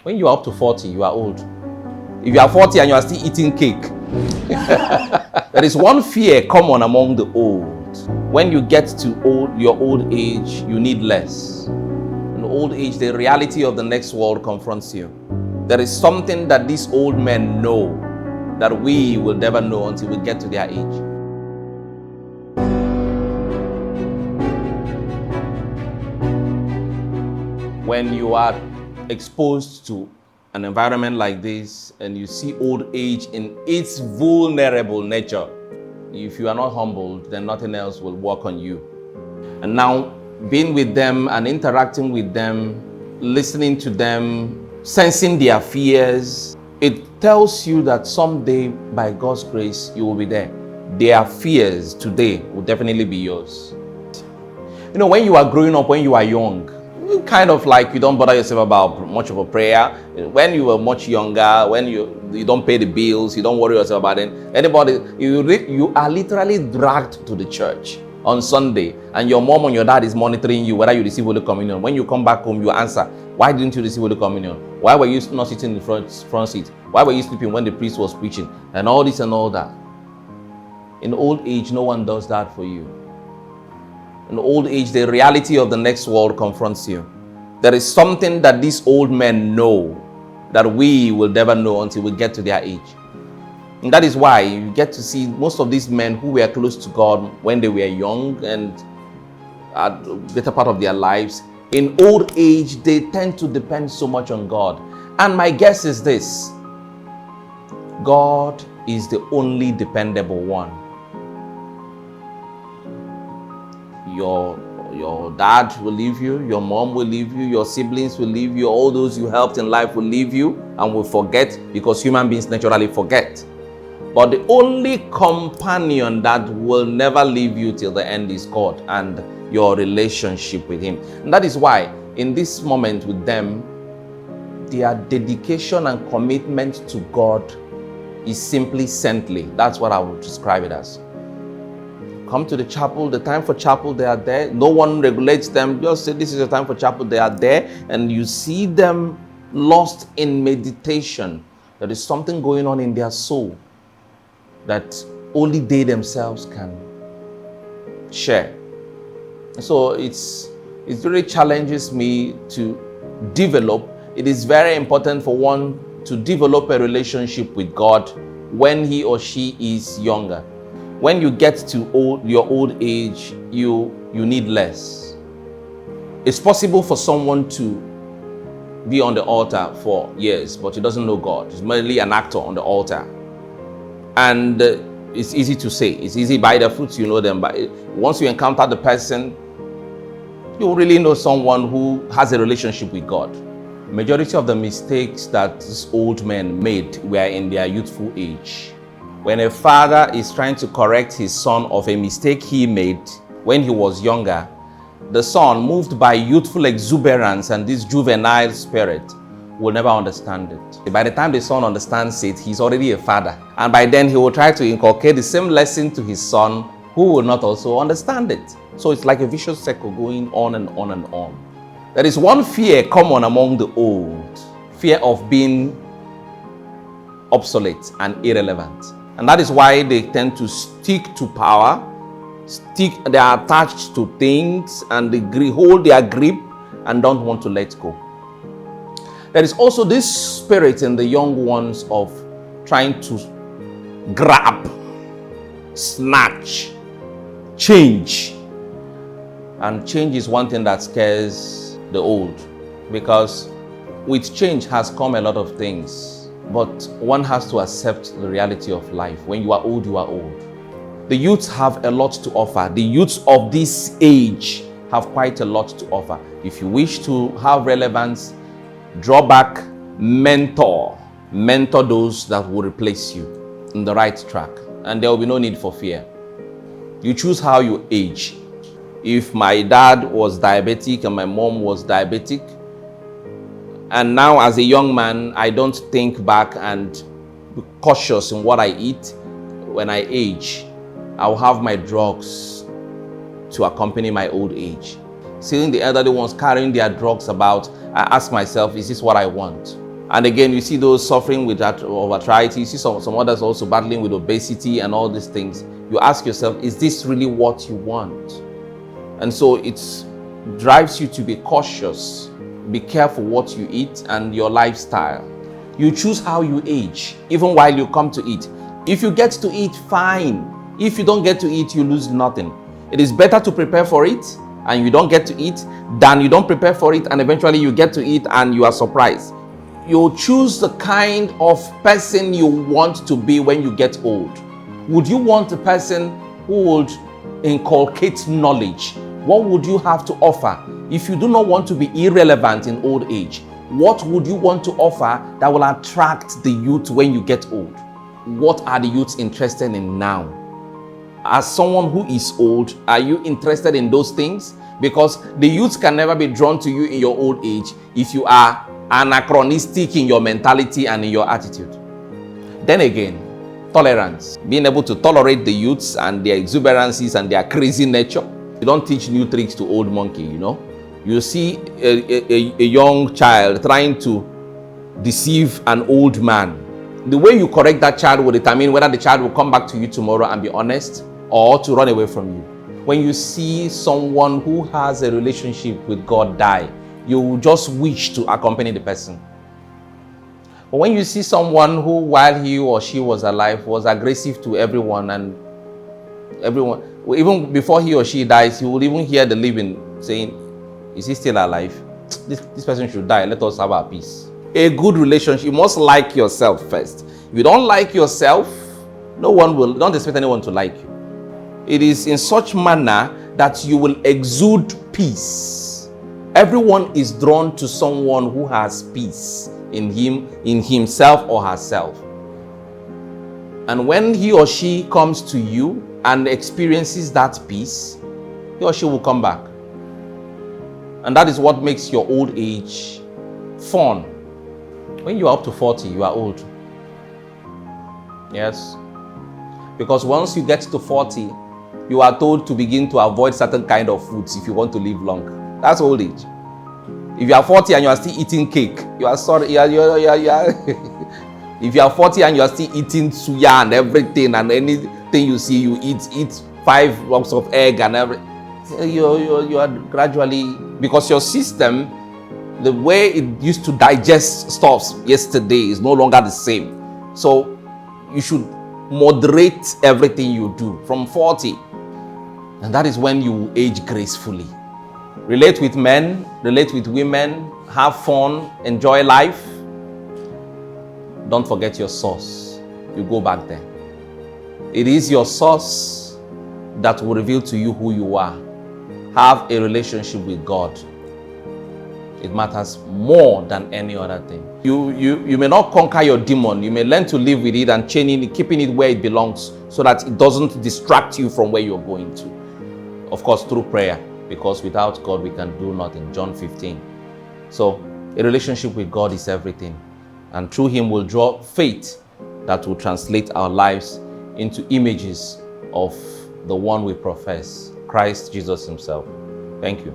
When you are up to 40, you are old. If you are 40 and you are still eating cake, there is one fear common among the old. When you get to your old age, you need less. In old age, the reality of the next world confronts you. There is something that these old men know that we will never know until we get to their age. When you are exposed to an environment like this and you see old age in its vulnerable nature, if you are not humbled, then nothing else will work on you. And now, being with them and interacting with them, listening to them, sensing their fears, it tells you that someday, by God's grace, you will be there. Their fears today will definitely be yours. You know, when you are growing up, when you are young, kind of like you don't bother yourself about much of a prayer. When you were much younger, when you don't pay the bills, you don't worry yourself about it. You are literally dragged to the church on Sunday, and your mom and your dad is monitoring you whether you receive Holy Communion. When you come back home, you answer, why didn't you receive Holy Communion? Why were you not sitting in the front seat? Why were you sleeping when the priest was preaching? And all this and all that. In old age, no one does that for you. In old age, the reality of the next world confronts you. There is something that these old men know that we will never know until we get to their age. And that is why you get to see most of these men who were close to God when they were young and at the better part of their lives. In old age, they tend to depend so much on God. And my guess is this: God is the only dependable one. Your dad will leave you, your mom will leave you, your siblings will leave you, all those you helped in life will leave you and will forget, because human beings naturally forget. But the only companion that will never leave you till the end is God and your relationship with Him. And that is why in this moment with them, their dedication and commitment to God is simply saintly. That's what I would describe it as. Come to the chapel, the time for chapel, they are there. No one regulates them. Just say, this is the time for chapel, they are there. And you see them lost in meditation. There is something going on in their soul that only they themselves can share. So it really challenges me to develop. It is very important for one to develop a relationship with God when he or she is younger. When you get to your old age, you need less. It's possible for someone to be on the altar for years, but he doesn't know God. He's merely an actor on the altar. And it's easy to say. It's easy, by the fruits you know them. But once you encounter the person, you really know someone who has a relationship with God. Majority of the mistakes that these old men made were in their youthful age. When a father is trying to correct his son of a mistake he made when he was younger, the son, moved by youthful exuberance and this juvenile spirit, will never understand it. By the time the son understands it, he's already a father. And by then he will try to inculcate the same lesson to his son, who will not also understand it. So it's like a vicious circle going on and on and on. There is one fear common among the old: fear of being obsolete and irrelevant. And that is why they tend to stick to power, they are attached to things, and they hold their grip and don't want to let go. There is also this spirit in the young ones of trying to grab, snatch, change. And change is one thing that scares the old, because with change has come a lot of things. But one has to accept the reality of life. When you are old, you are old. The youths have a lot to offer. The youths of this age have quite a lot to offer. If you wish to have relevance, draw back, mentor those that will replace you in the right track. And there will be no need for fear. You choose how you age. If my dad was diabetic and my mom was diabetic, and now as a young man, I don't think back and be cautious in what I eat, when I age, I'll have my drugs to accompany my old age. Seeing the elderly ones carrying their drugs about, I ask myself, is this what I want? And again, you see those suffering with arthritis. You see some others also battling with obesity and all these things. You ask yourself, is this really what you want? And so it drives you to be cautious. Be careful what you eat and your lifestyle. You choose how you age, even while you come to eat. If you get to eat, fine. If you don't get to eat, you lose nothing. It is better to prepare for it and you don't get to eat than you don't prepare for it and eventually you get to eat and you are surprised. You choose the kind of person you want to be when you get old. Would you want a person who would inculcate knowledge? What would you have to offer? If you do not want to be irrelevant in old age, what would you want to offer that will attract the youth when you get old? What are the youths interested in now? As someone who is old, are you interested in those things? Because the youths can never be drawn to you in your old age if you are anachronistic in your mentality and in your attitude. Then again, tolerance. Being able to tolerate the youths and their exuberances and their crazy nature. You don't teach new tricks to old monkey, you know. You see a young child trying to deceive an old man. The way you correct that child will determine whether the child will come back to you tomorrow and be honest or to run away from you. When you see someone who has a relationship with God die, you will just wish to accompany the person. But when you see someone who, while he or she was alive, was aggressive to everyone and everyone, even before he or she dies, you will even hear the living saying, is he still alive? This person should die. Let us have our peace. A good relationship, you must like yourself first. If you don't like yourself, don't expect anyone to like you. It is in such manner that you will exude peace. Everyone is drawn to someone who has peace in himself or herself. And when he or she comes to you and experiences that peace, he or she will come back. And that is what makes your old age fun. When you are up to 40, you are old. Yes. Because once you get to 40, you are told to begin to avoid certain kind of foods if you want to live long. That's old age. If you are 40 and you are still eating cake, you are sorry. If you are 40 and you are still eating suya and everything, and anything you see, you eat 5 lumps of egg and everything. You are gradually, because your system, the way it used to digest stuff yesterday is no longer the same. So you should moderate everything you do from 40. And that is when you age gracefully. Relate with men, relate with women, have fun, enjoy life. Don't forget your source. You go back there. It is your source that will reveal to you who you are. Have a relationship with God. It matters more than any other thing. You may not conquer your demon. You may learn to live with it and chaining it, keeping it where it belongs so that it doesn't distract you from where you're going to. Of course, through prayer, because without God, we can do nothing. John 15. So a relationship with God is everything. And through Him we'll draw faith that will translate our lives into images of the one we profess, Christ Jesus Himself. Thank you.